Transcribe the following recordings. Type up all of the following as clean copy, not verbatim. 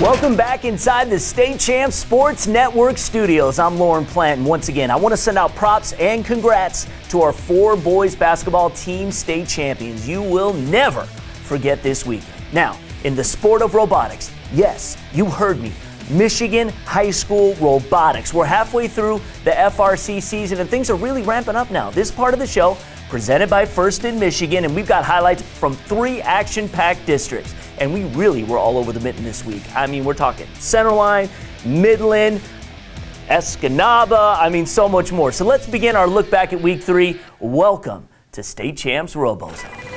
Welcome back inside the State Champs Sports Network studios. I'm Lauren Plant, and once again, I want to send out props and congrats to our 4 boys basketball team state champions. You will never forget this weekend. Now, in the sport of robotics, yes, you heard me, Michigan High School Robotics. We're halfway through the FRC season, and things are really ramping up now. This part of the show, presented by First in Michigan, and we've got highlights from 3 action-packed districts. And we really were all over the mitten this week. I mean, we're talking Centerline, Midland, Escanaba, so much more. So let's begin our look back at week 3. Welcome to State Champs RoboZone.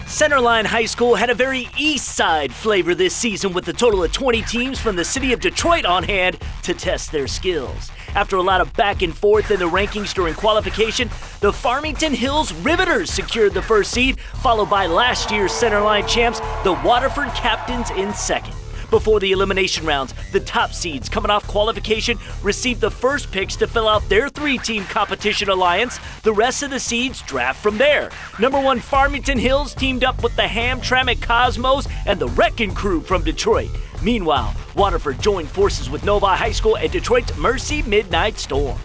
Centerline High School had a very east side flavor this season with a total of 20 teams from the city of Detroit on hand to test their skills. After a lot of back and forth in the rankings during qualification, the Farmington Hills Riveters secured the first seed, followed by last year's Centerline champs, the Waterford Captains, in second. Before the elimination rounds, the top seeds coming off qualification received the first picks to fill out their 3-team competition alliance. The rest of the seeds draft from there. Number 1 Farmington Hills teamed up with the Hamtramck Cosmos and the Wrecking Crew from Detroit. Meanwhile, Waterford joined forces with Novi High School and Detroit's Mercy Midnight Storm.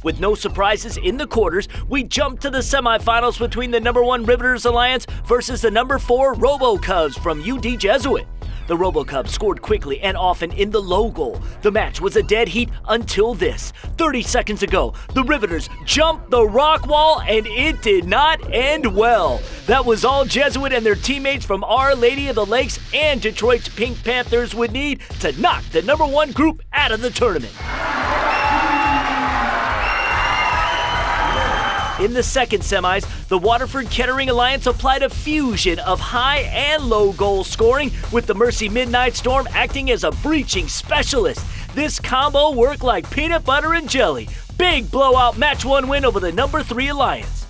With no surprises in the quarters, we jump to the semifinals between the number 1 Riveters Alliance versus the number 4 RoboCubs from UD Jesuit. The RoboCubs scored quickly and often in the low goal. The match was a dead heat until this. 30 seconds ago, the Riveters jumped the rock wall and it did not end well. That was all Jesuit and their teammates from Our Lady of the Lakes and Detroit's Pink Panthers would need to knock the number 1 group out of the tournament. In the second semis, the Waterford-Kettering Alliance applied a fusion of high and low goal scoring, with the Mercy Midnight Storm acting as a breaching specialist. This combo worked like peanut butter and jelly. Big blowout match 1 win over the number 3 Alliance.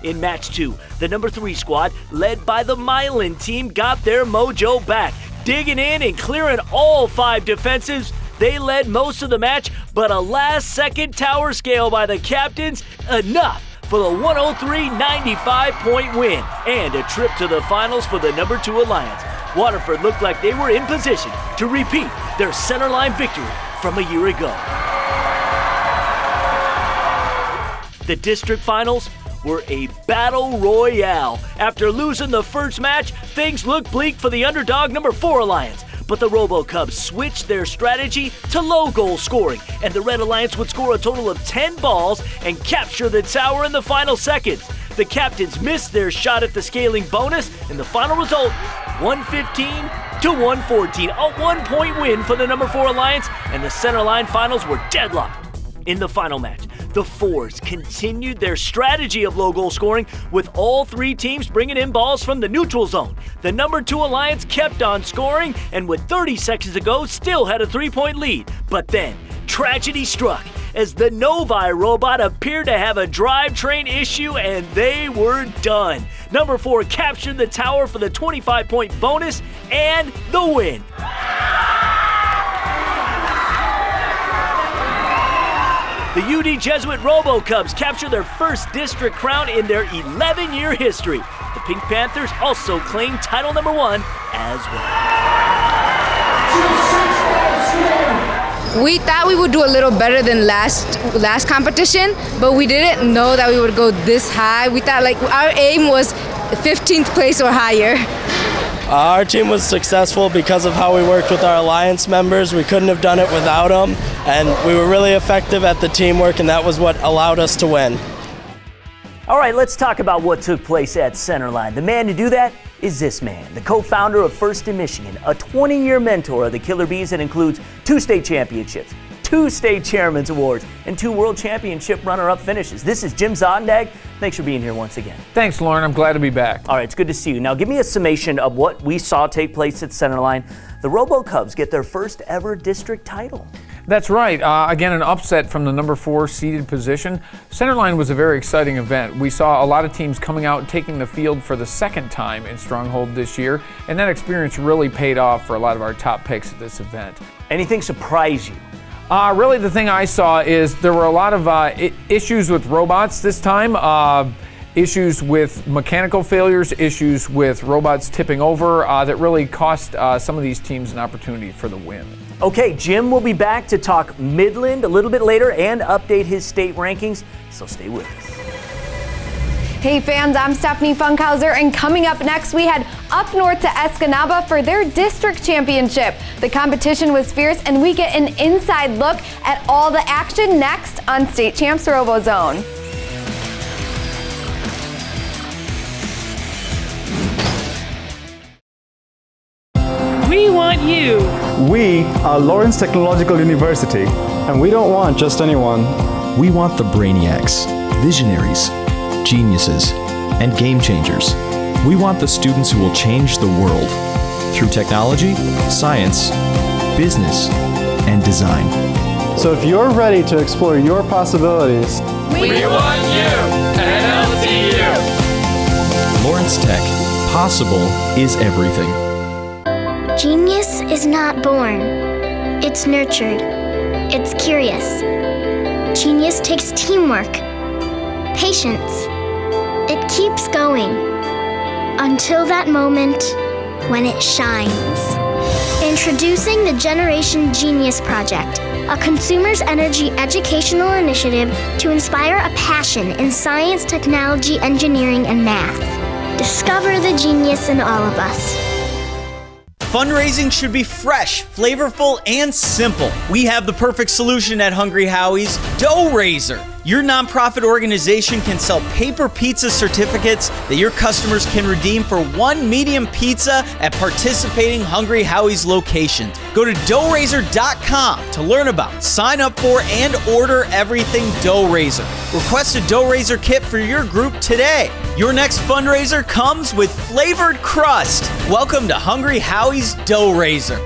In match 2, the number 3 squad, led by the Milan team, got their mojo back, digging in and clearing all 5 defensives. They led most of the match, but a last-second tower scale by the captains, enough for the 103-95-point win and a trip to the finals for the number 2 Alliance. Waterford looked like they were in position to repeat their Centerline victory from a year ago. The district finals were a battle royale. After losing the first match, things looked bleak for the underdog number 4 Alliance. But the RoboCubs switched their strategy to low goal scoring, and the Red Alliance would score a total of 10 balls and capture the tower in the final seconds. The captains missed their shot at the scaling bonus, and the final result, 115-114, a 1-point win for the number 4 Alliance, and the Centerline finals were deadlocked. In the final match, the Fours continued their strategy of low goal scoring, with all 3 teams bringing in balls from the neutral zone. The number 2 Alliance kept on scoring, and with 30 seconds to go, still had a 3-point lead. But then, tragedy struck, as the Novi robot appeared to have a drivetrain issue, and they were done. Number 4 captured the tower for the 25-point bonus and the win. The UD Jesuit RoboCubs capture their first district crown in their 11-year history. The Pink Panthers also claim title number 1 as well. We thought we would do a little better than last competition, but we didn't know that we would go this high. We thought our aim was 15th place or higher. Our team was successful because of how we worked with our alliance members. We couldn't have done it without them, and we were really effective at the teamwork, and that was what allowed us to win. All right, let's talk about what took place at Centerline. The man to do that is this man, the co-founder of First in Michigan, a 20-year mentor of the Killer Bees that includes 2 state championships, 2 state chairman's awards, and 2 world championship runner-up finishes. This is Jim Zondag. Thanks for being here once again. Thanks, Lauren. I'm glad to be back. All right, it's good to see you. Now, give me a summation of what we saw take place at Centerline. The RoboCubs get their first ever district title. That's right. Again, an upset from the number 4 seeded position. Centerline was a very exciting event. We saw a lot of teams coming out and taking the field for the second time in Stronghold this year, and that experience really paid off for a lot of our top picks at this event. Anything surprise you? Really, the thing I saw is there were a lot of issues with robots this time. issues with mechanical failures, issues with robots tipping over that really cost some of these teams an opportunity for the win. Okay, Jim will be back to talk Midland a little bit later and update his state rankings, so stay with us. Hey fans, I'm Stephanie Funkhauser, and coming up next, we head up north to Escanaba for their district championship. The competition was fierce, and we get an inside look at all the action next on State Champs RoboZone. We want you. We are Lawrence Technological University, and we don't want just anyone. We want the brainiacs, visionaries, geniuses, and game changers. We want the students who will change the world through technology, science, business, and design. So if you're ready to explore your possibilities, We want you at LTU. Lawrence Tech, possible is everything. Genius is not born. It's nurtured. It's curious. Genius takes teamwork, patience. It keeps going until that moment when it shines. Introducing the Generation Genius Project, a consumer's energy educational initiative to inspire a passion in science, technology, engineering, and math. Discover the genius in all of us. Fundraising should be fresh, flavorful, and simple. We have the perfect solution at Hungry Howie's, Dough Raiser. Your nonprofit organization can sell paper pizza certificates that your customers can redeem for one medium pizza at participating Hungry Howie's locations. Go to doughraiser.com to learn about, sign up for, and order everything Dough Raiser. Request a Dough Raiser kit for your group today. Your next fundraiser comes with flavored crust. Welcome to Hungry Howie's Dough Raiser.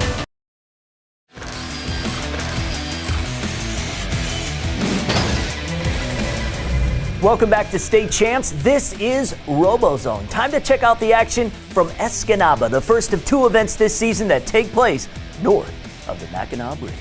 Welcome back to State Champs. This is RoboZone. Time to check out the action from Escanaba, the first of two events this season that take place north of the Mackinac Bridge.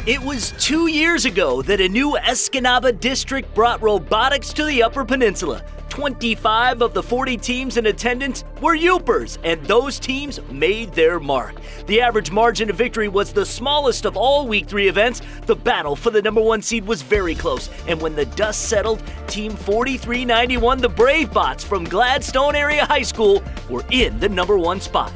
It was 2 years ago that a new Escanaba district brought robotics to the Upper Peninsula. 25 of the 40 teams in attendance were Yoopers, and those teams made their mark. The average margin of victory was the smallest of all Week 3 events. The battle for the number 1 seed was very close, and when the dust settled, Team 4391, the Brave Bots from Gladstone Area High School, were in the number 1 spot.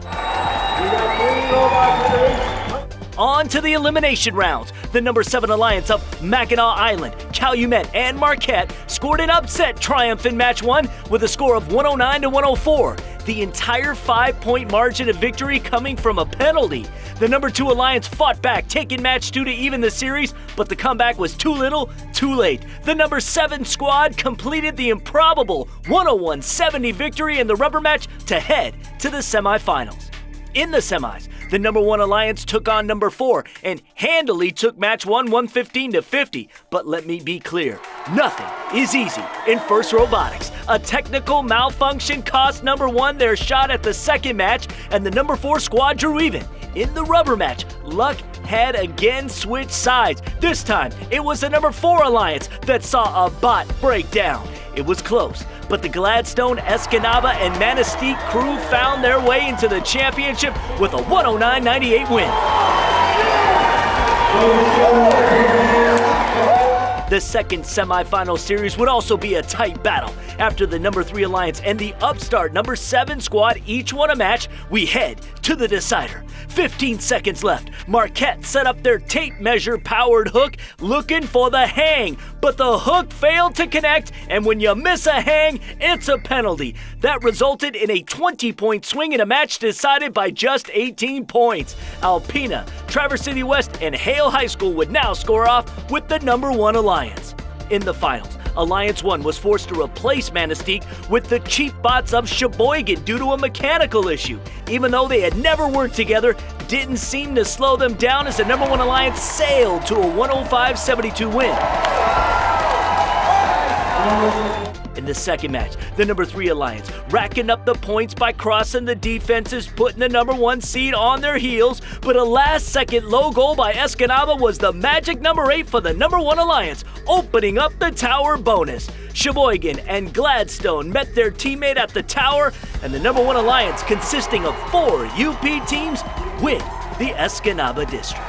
On to the elimination rounds. The number 7 Alliance of Mackinac Island, Calumet, and Marquette scored an upset triumph in match 1 with a score of 109 to 104. The entire 5-point margin of victory coming from a penalty. The number 2 Alliance fought back, taking match 2 to even the series, but the comeback was too little, too late. The number 7 squad completed the improbable 101-70 victory in the rubber match to head to the semifinals. In the semis, the number 1 Alliance took on number 4 and handily took match 1 115 to 50. But let me be clear, nothing is easy in FIRST Robotics. A technical malfunction cost number 1 their shot at the second match, and the number 4 squad drew even. In the rubber match, luck had again switched sides. This time, it was the number 4 Alliance that saw a bot break down. It was close, but the Gladstone, Escanaba, and Manistee crew found their way into the championship with a 109-98 win. The second semifinal series would also be a tight battle. After the number 3 Alliance and the upstart number 7 squad each won a match, we head to the decider. 15 seconds left. Marquette set up their tape measure powered hook looking for the hang, but the hook failed to connect, and when you miss a hang, it's a penalty. That resulted in a 20-point swing in a match decided by just 18 points. Alpena, Traverse City West, and Hale High School would now score off with the number 1 Alliance. In the finals, Alliance 1 was forced to replace Manistee with the cheap bots of Sheboygan due to a mechanical issue. Even though they had never worked together, didn't seem to slow them down as the number 1 Alliance sailed to a 105-72 win. In the second match. The number 3 Alliance racking up the points by crossing the defenses, putting the number 1 seed on their heels. But a last-second low goal by Escanaba was the magic number 8 for the number 1 Alliance, opening up the tower bonus. Sheboygan and Gladstone met their teammate at the tower, and the number 1 Alliance, consisting of 4 UP teams, win the Escanaba district.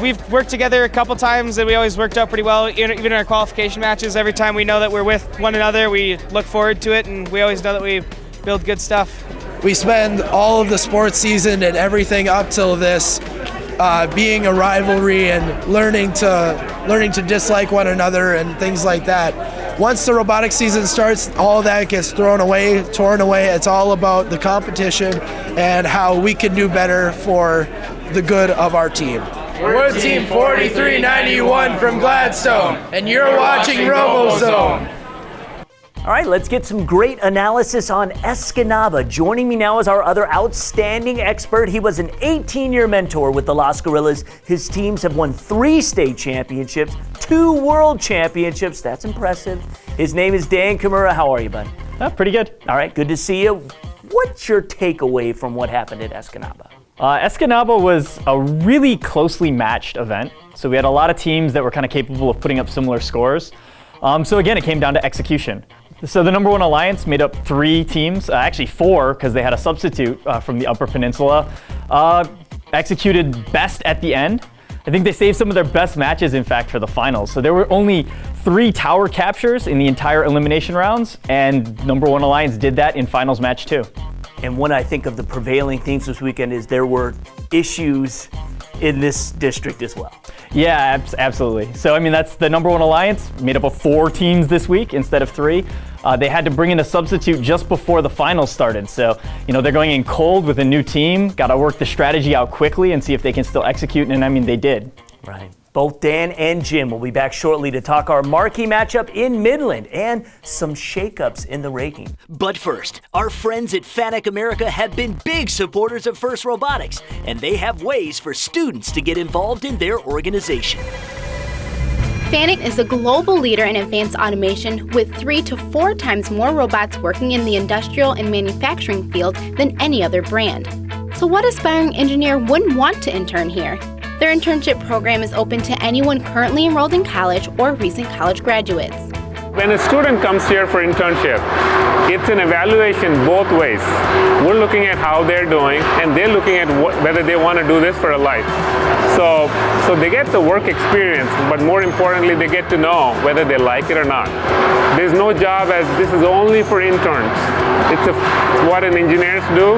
We've worked together a couple times and we always worked out pretty well, even in our qualification matches. Every time we know that we're with one another, we look forward to it, and we always know that we build good stuff. We spend all of the sports season and everything up till this being a rivalry and learning to dislike one another and things like that. Once the robotics season starts, all that gets torn away. It's all about the competition and how we can do better for the good of our team. We're Team 4391 from Gladstone, and you're watching RoboZone. All right, let's get some great analysis on Escanaba. Joining me now is our other outstanding expert. He was an 18-year mentor with the Las Gorillas. His teams have won 3 state championships, 2 world championships. That's impressive. His name is Dan Kimura. How are you, bud? Pretty good. All right, good to see you. What's your takeaway from what happened at Escanaba? Escanaba was a really closely matched event. So we had a lot of teams that were kind of capable of putting up similar scores. So again, it came down to execution. So the number 1 Alliance made up 3 teams, actually 4, because they had a substitute from the Upper Peninsula, executed best at the end. I think they saved some of their best matches, in fact, for the finals. So there were only 3 tower captures in the entire elimination rounds, and number 1 Alliance did that in finals match 2. And when I think of the prevailing themes this weekend is there were issues in this district as well. Yeah, absolutely. So, I mean, that's the number 1 Alliance, made up of 4 teams this week instead of 3. They had to bring in a substitute just before the finals started. So, they're going in cold with a new team, got to work the strategy out quickly and see if they can still execute. And I mean, they did. Right. Both Dan and Jim will be back shortly to talk our marquee matchup in Midland and some shakeups in the ranking. But first, our friends at FANUC America have been big supporters of FIRST Robotics, and they have ways for students to get involved in their organization. FANUC is a global leader in advanced automation with 3 to 4 times more robots working in the industrial and manufacturing field than any other brand. So what aspiring engineer wouldn't want to intern here? Their internship program is open to anyone currently enrolled in college or recent college graduates. When a student comes here for internship, it's an evaluation both ways. We're looking at how they're doing, and they're looking at whether they want to do this for a life. So they get the work experience, but more importantly, they get to know whether they like it or not. There's no job as this is only for interns. It's what an engineers do,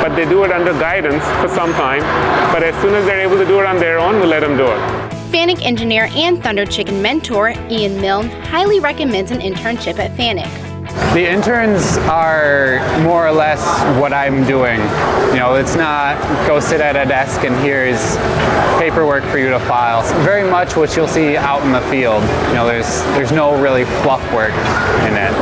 but they do it under guidance for some time. But as soon as they're able to do it on their own, we let them do it. FANUC engineer and Thunder Chicken mentor Ian Milne highly recommends an internship at FANUC. The interns are more or less what I'm doing. It's not go sit at a desk and here's paperwork for you to file. It's very much what you'll see out in the field. There's no really fluff work in it.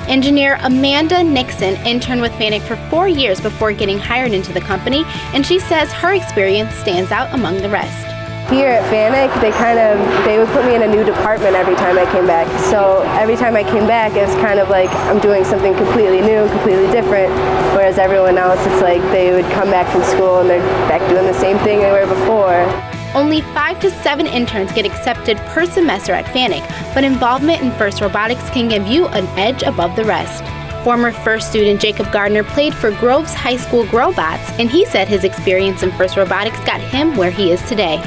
Engineer Amanda Nixon interned with FANUC for 4 years before getting hired into the company, and she says her experience stands out among the rest. Here at FANUC, they would put me in a new department every time I came back. So every time I came back, it was kind of like I'm doing something completely new, completely different. Whereas everyone else, it's like they would come back from school and they're back doing the same thing they were before. Only 5 to 7 interns get accepted per semester at FANUC, but involvement in FIRST Robotics can give you an edge above the rest. Former FIRST student Jacob Gardner played for Groves High School Growbots, and he said his experience in FIRST Robotics got him where he is today.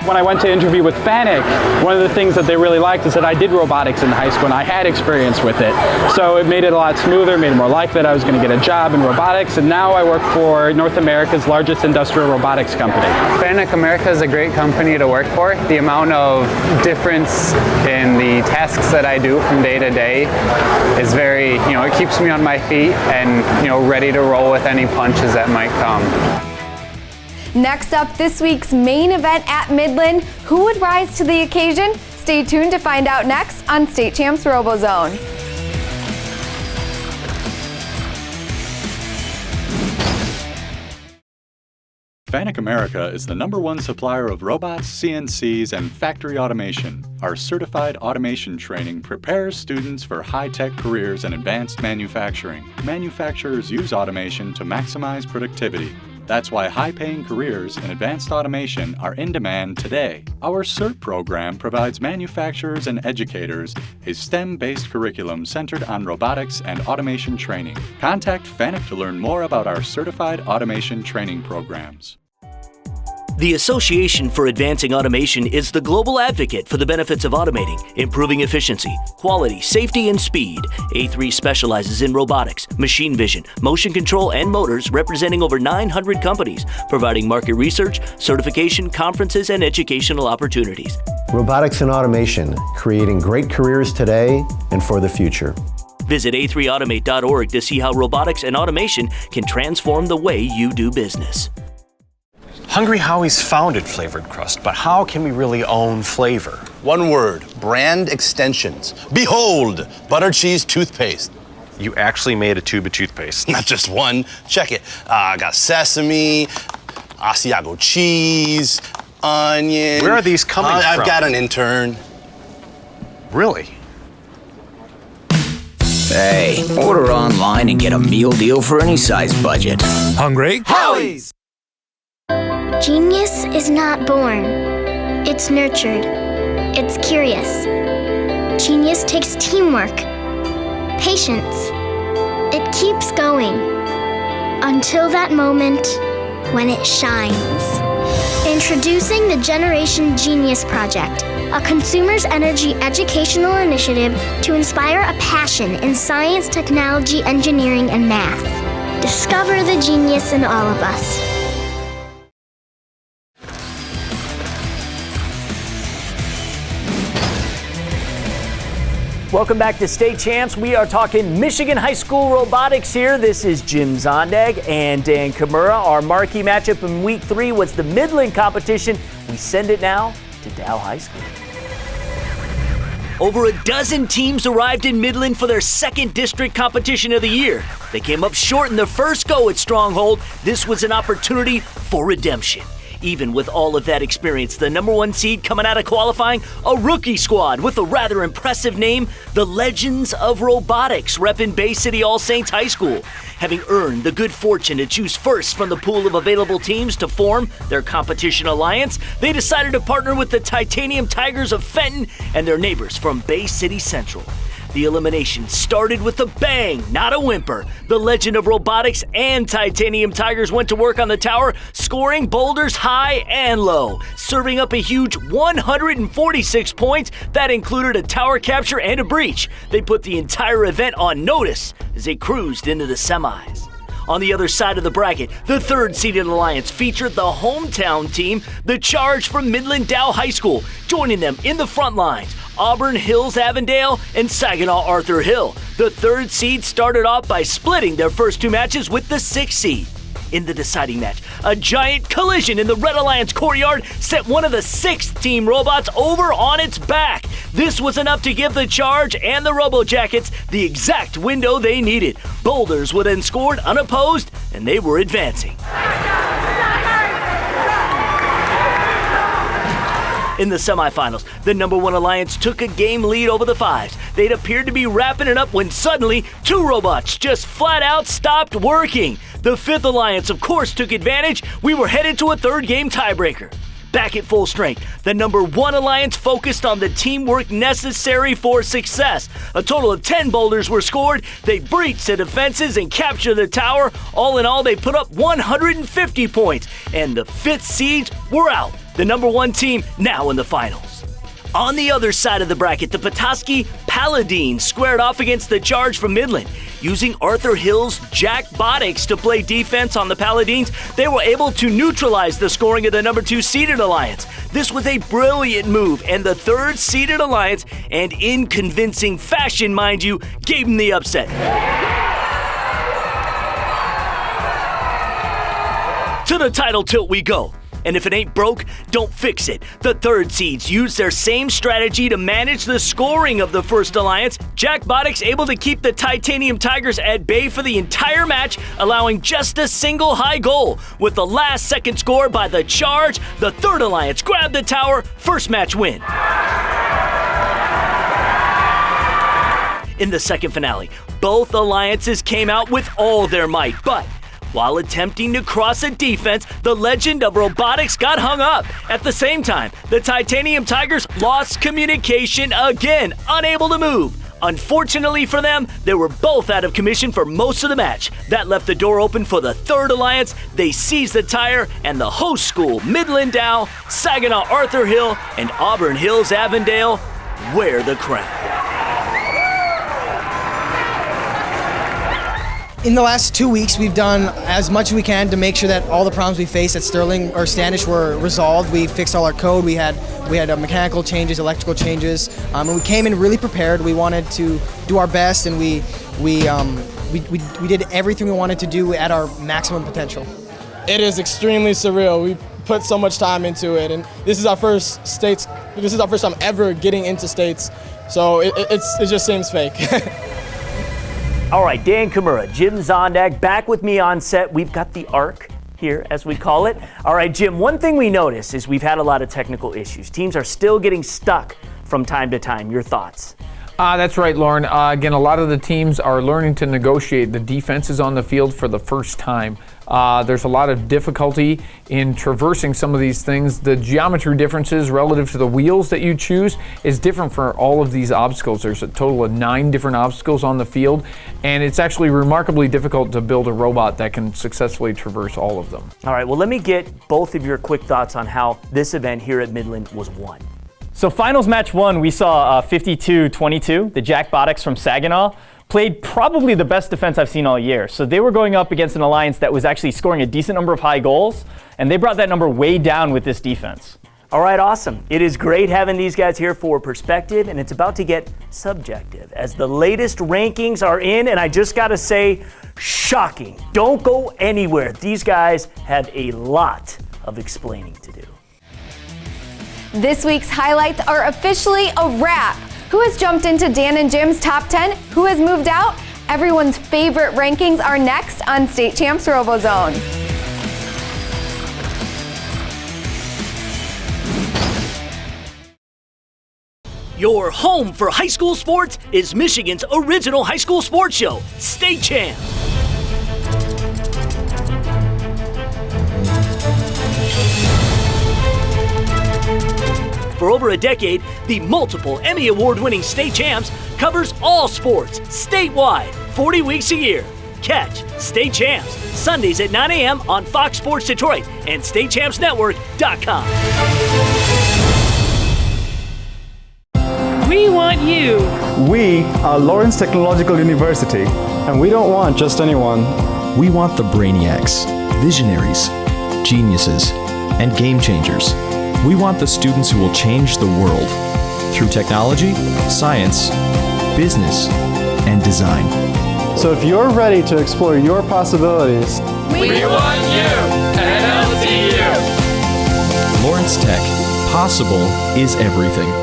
When I went to interview with FANUC, one of the things that they really liked is that I did robotics in high school and I had experience with it. So it made it a lot smoother, made it more likely that I was going to get a job in robotics, and now I work for North America's largest industrial robotics company. FANUC America is a great company to work for. The amount of difference in the tasks that I do from day to day is very, it keeps me on my feet and, ready to roll with any punches that might come. Next up, this week's main event at Midland. Who would rise to the occasion? Stay tuned to find out next on State Champs RoboZone. FANUC America is the #1 supplier of robots, CNCs, and factory automation. Our certified automation training prepares students for high-tech careers in advanced manufacturing. Manufacturers use automation to maximize productivity. That's why high-paying careers in advanced automation are in demand today. Our CERT program provides manufacturers and educators a STEM-based curriculum centered on robotics and automation training. Contact FANUC to learn more about our certified automation training programs. The Association for Advancing Automation is the global advocate for the benefits of automating, improving efficiency, quality, safety, and speed. A3 specializes in robotics, machine vision, motion control, and motors, representing over 900 companies, providing market research, certification, conferences, and educational opportunities. Robotics and automation, creating great careers today and for the future. Visit a3automate.org to see how robotics and automation can transform the way you do business. Hungry Howie's founded flavored crust, but how can we really own flavor? One word, brand extensions. Behold, butter cheese toothpaste. You actually made a tube of toothpaste. Not just one, check it. I got sesame, Asiago cheese, onion. Where are these coming from? I've got an intern. Really? Hey, order online and get a meal deal for any size budget. Hungry Howie's! Genius is not born. It's nurtured. It's curious. Genius takes teamwork, patience. It keeps going until that moment when it shines. Introducing the Generation Genius Project, a consumer's energy educational initiative to inspire a passion in science, technology, engineering, and math. Discover the genius in all of us. Welcome back to State Champs. We are talking Michigan High School robotics here. This is Jim Zondag and Dan Kimura. Our marquee matchup in Week 3 was the Midland competition. We send it now to Dow High School. Over a dozen teams arrived in Midland for their second district competition of the year. They came up short in their first go at Stronghold. This was an opportunity for redemption. Even with all of that experience, the #1 seed coming out of qualifying, a rookie squad with a rather impressive name, the Legends of Robotics, repping Bay City All Saints High School. Having earned the good fortune to choose first from the pool of available teams to form their competition alliance, they decided to partner with the Titanium Tigers of Fenton and their neighbors from Bay City Central. The elimination started with a bang, not a whimper. The Legend of Robotics and Titanium Tigers went to work on the tower, scoring boulders high and low, serving up a huge 146 points that included a tower capture and a breach. They put the entire event on notice as they cruised into the semis. On the other side of the bracket, the third-seeded alliance featured the hometown team, the Charge from Midland Dow High School, joining them in the front lines. Auburn Hills Avondale and Saginaw Arthur Hill. The third seed started off by splitting their first two matches with the 6th seed. In the deciding match, a giant collision in the Red Alliance courtyard sent one of the 6th team robots over on its back. This was enough to give the Charge and the Robo Jackets the exact window they needed. Boulders were then scored unopposed, and they were advancing. In the semifinals, the #1 alliance took a game lead over the 5s. They'd appeared to be wrapping it up when suddenly 2 robots just flat out stopped working. The 5th alliance, of course, took advantage. We were headed to a third game tiebreaker. Back at full strength, the #1 alliance focused on the teamwork necessary for success. A total of 10 boulders were scored. They breached the defenses and captured the tower. All in all, they put up 150 points, and the 5th seeds were out. The #1 team now in the finals. On the other side of the bracket, the Petoskey Paladins squared off against the Charge from Midland. Using Arthur Hill's Jackbotics to play defense on the Paladins, they were able to neutralize the scoring of the #2 seeded alliance. This was a brilliant move, and the 3rd seeded alliance, and in convincing fashion, mind you, gave them the upset. To the title tilt we go. And if it ain't broke, don't fix it. The third seeds used their same strategy to manage the scoring of the First Alliance. Jack Boddick's able to keep the Titanium Tigers at bay for the entire match, allowing just a single high goal. With the last second score by the Charge, the Third Alliance grabbed the tower, first match win. In the second finale, both alliances came out with all their might, but while attempting to cross a defense, the legend of robotics got hung up. At the same time, the Titanium Tigers lost communication again, unable to move. Unfortunately for them, they were both out of commission for most of the match. That left the door open for the Third Alliance. They seized the tire, and the host school, Midland Dow, Saginaw Arthur Hill, and Auburn Hills Avondale wear the crown. In the last 2 weeks, we've done as much as we can to make sure that all the problems we faced at Sterling or Standish were resolved. We fixed all our code. We had mechanical changes, electrical changes, and we came in really prepared. We wanted to do our best, and we did everything we wanted to do at our maximum potential. It is extremely surreal. We put so much time into it, and this is our first states. This is our first time ever getting into states, so it just seems fake. All right, Dan Kimura, Jim Zondag, back with me on set. We've got the ARC here, as we call it. All right, Jim, one thing we noticed is we've had a lot of technical issues. Teams are still getting stuck from time to time. Your thoughts? That's right, Lauren. Again, a lot of the teams are learning to negotiate the defenses on the field for the first time. There's a lot of difficulty in traversing some of these things. The geometry differences relative to the wheels that you choose is different for all of these obstacles. There's a total of 9 different obstacles on the field, and it's actually remarkably difficult to build a robot that can successfully traverse all of them. All right, well, let me get both of your quick thoughts on how this event here at Midland was won. So finals match 1, we saw 52-22. The Jack Boddicks from Saginaw played probably the best defense I've seen all year. So they were going up against an alliance that was actually scoring a decent number of high goals, and they brought that number way down with this defense. All right, awesome. It is great having these guys here for perspective, and it's about to get subjective as the latest rankings are in, and I just gotta say, shocking. Don't go anywhere. These guys have a lot of explaining to do. This week's highlights are officially a wrap. Who has jumped into Dan and Jim's top 10? Who has moved out? Everyone's favorite rankings are next on State Champs RoboZone. Your home for high school sports is Michigan's original high school sports show, State Champs. For over a decade, the multiple Emmy Award-winning State Champs covers all sports statewide, 40 weeks a year. Catch State Champs Sundays at 9 a.m. on Fox Sports Detroit and StateChampsNetwork.com. We want you. We are Lawrence Technological University, and we don't want just anyone. We want the brainiacs, visionaries, geniuses, and game changers. We want the students who will change the world through technology, science, business, and design. So if you're ready to explore your possibilities, we want you at LTU. Lawrence Tech. Possible is everything.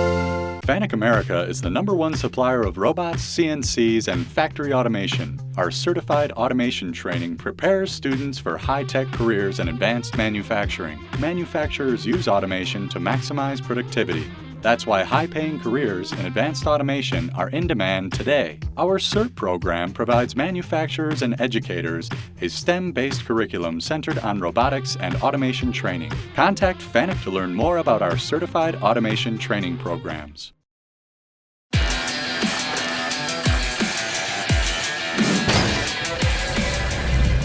FANUC America is the #1 supplier of robots, CNCs, and factory automation. Our certified automation training prepares students for high-tech careers in advanced manufacturing. Manufacturers use automation to maximize productivity. That's why high-paying careers in advanced automation are in demand today. Our CERT program provides manufacturers and educators a STEM-based curriculum centered on robotics and automation training. Contact FANUC to learn more about our certified automation training programs.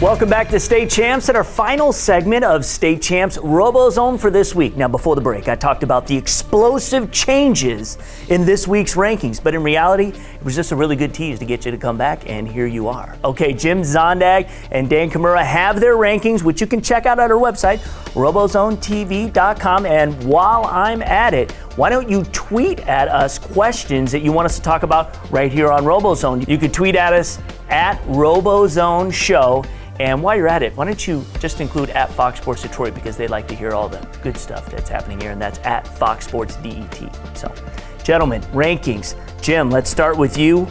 Welcome back to State Champs and our final segment of State Champs RoboZone for this week. Now, before the break, I talked about the explosive changes in this week's rankings, but in reality, it was just a really good tease to get you to come back, and here you are. Okay, Jim Zondag and Dan Kimura have their rankings, which you can check out at our website, RoboZoneTV.com, and while I'm at it, why don't you tweet at us questions that you want us to talk about right here on RoboZone? You could tweet at us at RoboZone Show. And while you're at it, why don't you just include at Fox Sports Detroit, because they like to hear all the good stuff that's happening here, and that's at Fox Sports DET. So, gentlemen, rankings. Jim, let's start with you.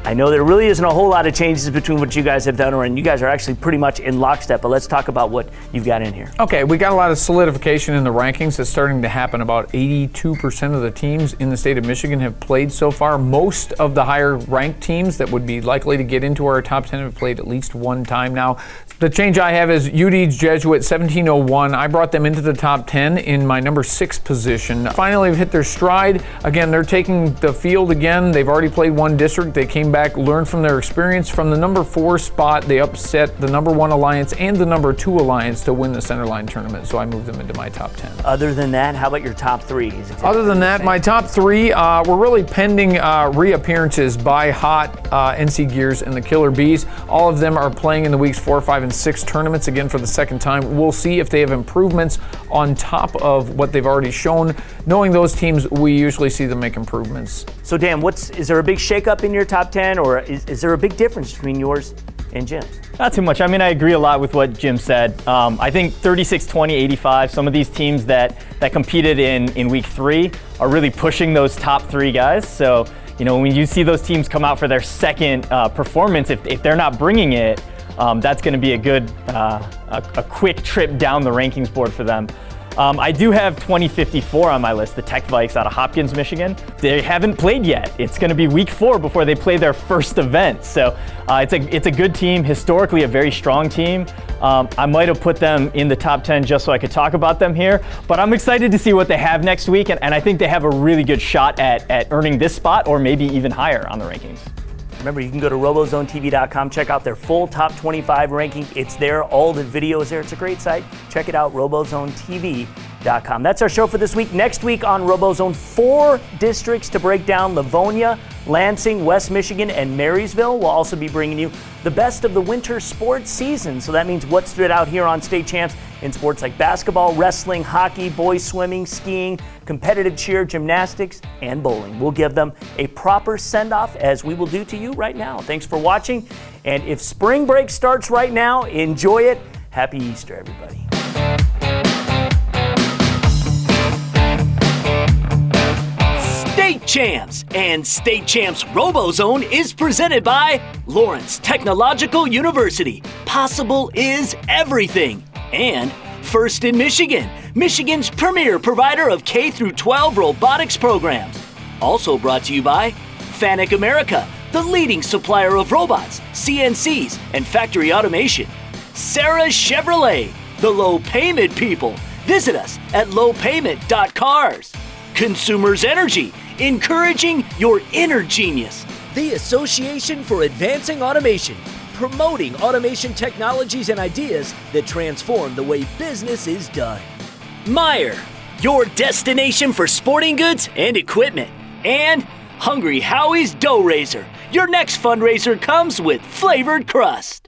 I know there really isn't a whole lot of changes between what you guys have done, and you guys are actually pretty much in lockstep, but let's talk about what you've got in here. Okay, we got a lot of solidification in the rankings. That's starting to happen. About 82% of the teams in the state of Michigan have played so far. Most of the higher ranked teams that would be likely to get into our top 10 have played at least one time now. The change I have is UD's Jesuit 1701. I brought them into the top 10 in my number 6 position. Finally, have hit their stride. Again, they're taking the field again. They've already played one district. They came back, learned from their experience. From the number 4 spot, they upset the number 1 alliance and the number 2 alliance to win the Centerline tournament. So I moved them into my top 10. Other than that, how about your top 3? Other than that, my top 3 were really pending reappearances by Hot, NC Gears, and the Killer Bees. All of them are playing in the weeks 4, 5, and 6 tournaments again for the second time. We'll see if they have improvements on top of what they've already shown. Knowing those teams, we usually see them make improvements. So Dan, is there a big shakeup in your top 10, or is there a big difference between yours and Jim's? Not too much. I mean, I agree a lot with what Jim said. I think 36, 20, 85, some of these teams that competed in week 3 are really pushing those top 3 guys. So, you know, when you see those teams come out for their second performance, if they're not bringing it, that's going to be a good, a quick trip down the rankings board for them. I do have 2054 on my list, the Tech Vikes out of Hopkins, Michigan. They haven't played yet. It's going to be week 4 before they play their first event. So it's a good team, historically a very strong team. I might have put them in the top 10 just so I could talk about them here, but I'm excited to see what they have next week, and I think they have a really good shot at earning this spot or maybe even higher on the rankings. Remember, you can go to RoboZoneTV.com, check out their full top 25 ranking. It's there, all the videos there. It's a great site. Check it out, RoboZoneTV.com. That's our show for this week. Next week on RoboZone, 4 districts to break down: Livonia, Lansing, West Michigan, and Marysville. We'll also be bringing you the best of the winter sports season. So that means what stood out here on State Champs in sports like basketball, wrestling, hockey, boys swimming, skiing, competitive cheer, gymnastics, and bowling. We'll give them a proper send-off, as we will do to you right now. Thanks for watching. And if spring break starts right now, enjoy it. Happy Easter, everybody. State Champs and State Champs RoboZone is presented by Lawrence Technological University. Possible is everything. And First in Michigan, Michigan's premier provider of K-12 robotics programs. Also brought to you by Fanuc America, the leading supplier of robots, CNCs, and factory automation. Sarah Chevrolet, the low payment people. Visit us at lowpayment.cars. Consumers Energy, encouraging your inner genius. The Association for Advancing Automation, promoting automation technologies and ideas that transform the way business is done. Meijer, your destination for sporting goods and equipment. And Hungry Howie's Dough Raiser, your next fundraiser comes with flavored crust.